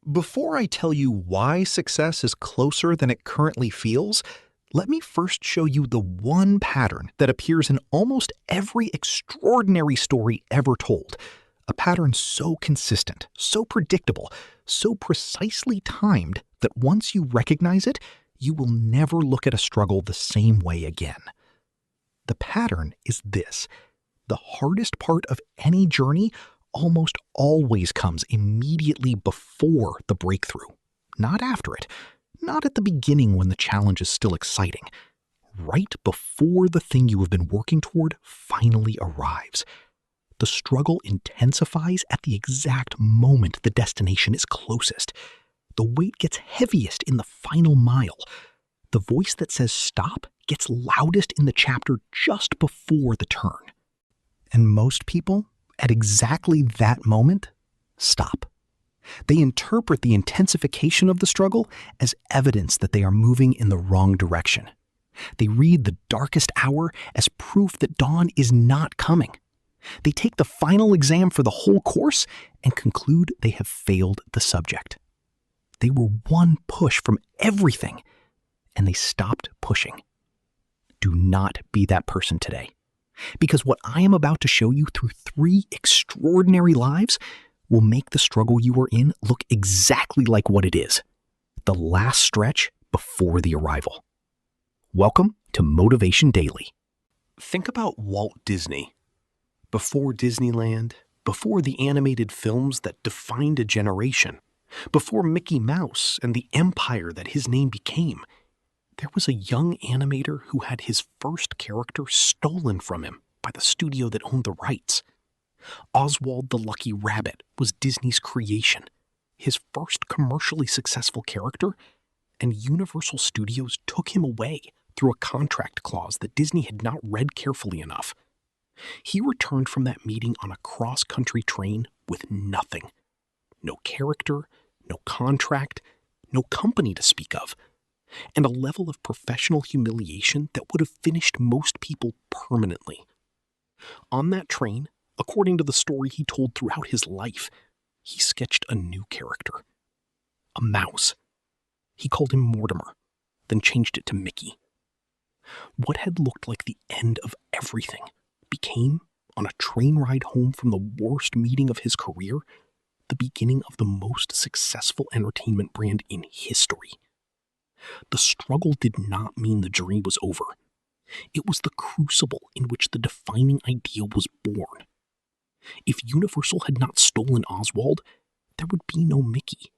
Before I tell you why success is closer than it currently feels, let me first show you the one pattern that appears in almost every extraordinary story ever told. A pattern so consistent, so predictable, so precisely timed that once you recognize it, you will never look at a struggle the same way again. The pattern is this: the hardest part of any journey almost always comes immediately before the breakthrough, not after it, not at the beginning when the challenge is still exciting. Right before the thing you have been working toward finally arrives. The struggle intensifies at the exact moment the destination is closest. The weight gets heaviest in the final mile. The voice that says stop gets loudest in the chapter just before the turn. And most people, at exactly that moment, stop. They interpret the intensification of the struggle as evidence that they are moving in the wrong direction. They read the darkest hour as proof that dawn is not coming. They take the final exam for the whole course and conclude they have failed the subject. They were one push from everything, and they stopped pushing. Do not be that person today, because what I am about to show you through 3 extraordinary lives will make the struggle you are in look exactly like what it is: the last stretch before the arrival. Welcome to Motivation Daily. Think about Walt Disney. Before Disneyland, before the animated films that defined a generation, before Mickey Mouse and the empire that his name became, there was a young animator who had his first character stolen from him by the studio that owned the rights. Oswald the Lucky Rabbit was Disney's creation, his first commercially successful character, and Universal Studios took him away through a contract clause that Disney had not read carefully enough. He returned from that meeting on a cross-country train with nothing. No character, no contract, no company to speak of, and a level of professional humiliation that would have finished most people permanently. On that train, according to the story he told throughout his life, he sketched a new character. A mouse. He called him Mortimer, then changed it to Mickey. What had looked like the end of everything became, on a train ride home from the worst meeting of his career, the beginning of the most successful entertainment brand in history. The struggle did not mean the journey was over. It was the crucible in which the defining idea was born. If Universal had not stolen Oswald, there would be no Mickey.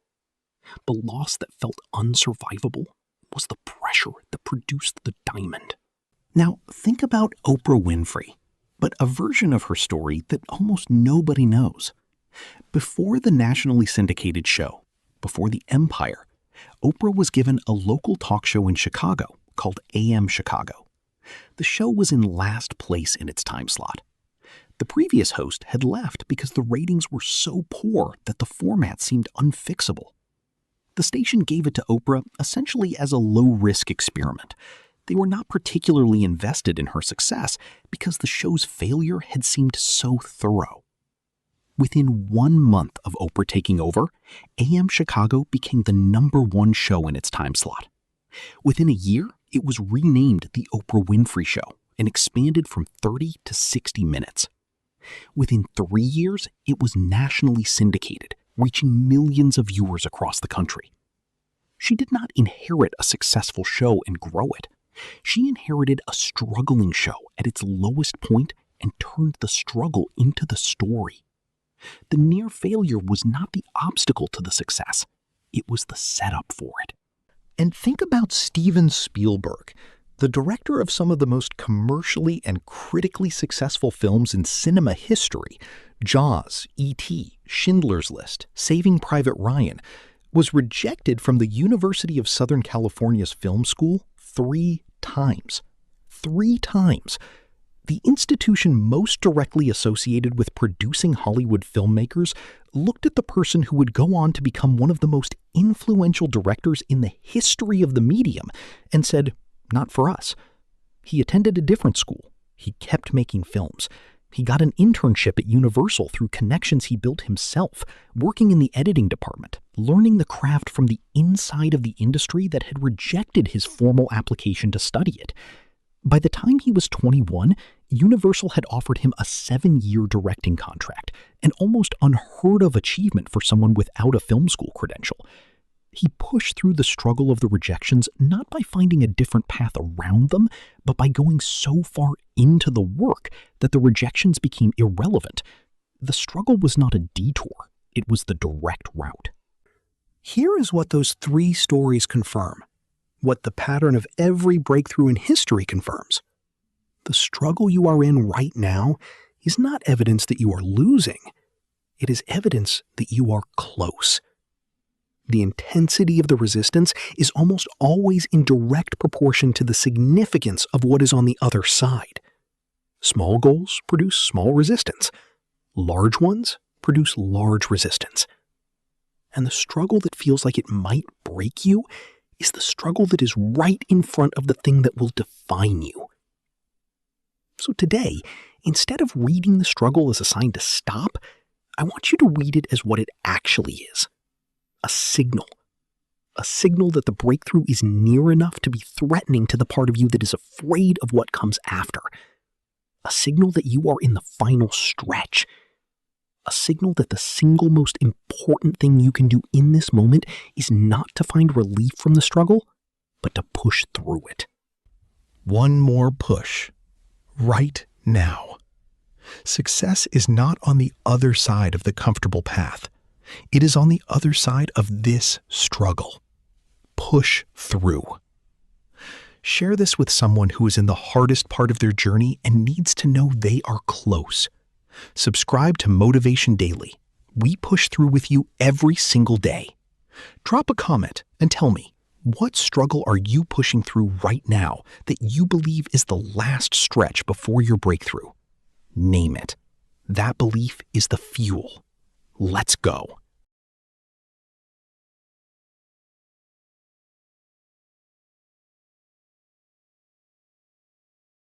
The loss that felt unsurvivable was the pressure that produced the diamond. Now, think about Oprah Winfrey, but a version of her story that almost nobody knows. Before the nationally syndicated show, before the empire, Oprah was given a local talk show in Chicago called AM Chicago. The show was in last place in its time slot. The previous host had left because the ratings were so poor that the format seemed unfixable. The station gave it to Oprah essentially as a low-risk experiment. They were not particularly invested in her success because the show's failure had seemed so thorough. Within 1 month of Oprah taking over, AM Chicago became the #1 show in its time slot. Within a year, it was renamed The Oprah Winfrey Show and expanded from 30 to 60 minutes. Within 3 years, it was nationally syndicated, reaching millions of viewers across the country. She did not inherit a successful show and grow it. She inherited a struggling show at its lowest point and turned the struggle into the story. The near failure was not the obstacle to the success. It was the setup for it. And think about Steven Spielberg, the director of some of the most commercially and critically successful films in cinema history. Jaws, E.T., Schindler's List, Saving Private Ryan, was rejected from the University of Southern California's film school 3 times. 3 times. The institution most directly associated with producing Hollywood filmmakers looked at the person who would go on to become one of the most influential directors in the history of the medium and said, "Not for us." He attended a different school. He kept making films. He got an internship at Universal through connections he built himself, working in the editing department, learning the craft from the inside of the industry that had rejected his formal application to study it. By the time he was 21, Universal had offered him a 7-year directing contract, an almost unheard of achievement for someone without a film school credential. He pushed through the struggle of the rejections not by finding a different path around them, but by going so far into the work that the rejections became irrelevant. The struggle was not a detour, it was the direct route. Here is what those 3 stories confirm, what the pattern of every breakthrough in history confirms. The struggle you are in right now is not evidence that you are losing. It is evidence that you are close. The intensity of the resistance is almost always in direct proportion to the significance of what is on the other side. Small goals produce small resistance. Large ones produce large resistance. And the struggle that feels like it might break you is the struggle that is right in front of the thing that will define you. So today, instead of reading the struggle as a sign to stop, I want you to read it as what it actually is. A signal that the breakthrough is near enough to be threatening to the part of you that is afraid of what comes after. A signal that you are in the final stretch. A signal that the single most important thing you can do in this moment is not to find relief from the struggle, but to push through it. One more push. Right now. Success is not on the other side of the comfortable path. It is on the other side of this struggle. Push through. Share this with someone who is in the hardest part of their journey and needs to know they are close. Subscribe to Motivation Daily. We push through with you every single day. Drop a comment and tell me, what struggle are you pushing through right now that you believe is the last stretch before your breakthrough? Name it. That belief is the fuel. Let's go.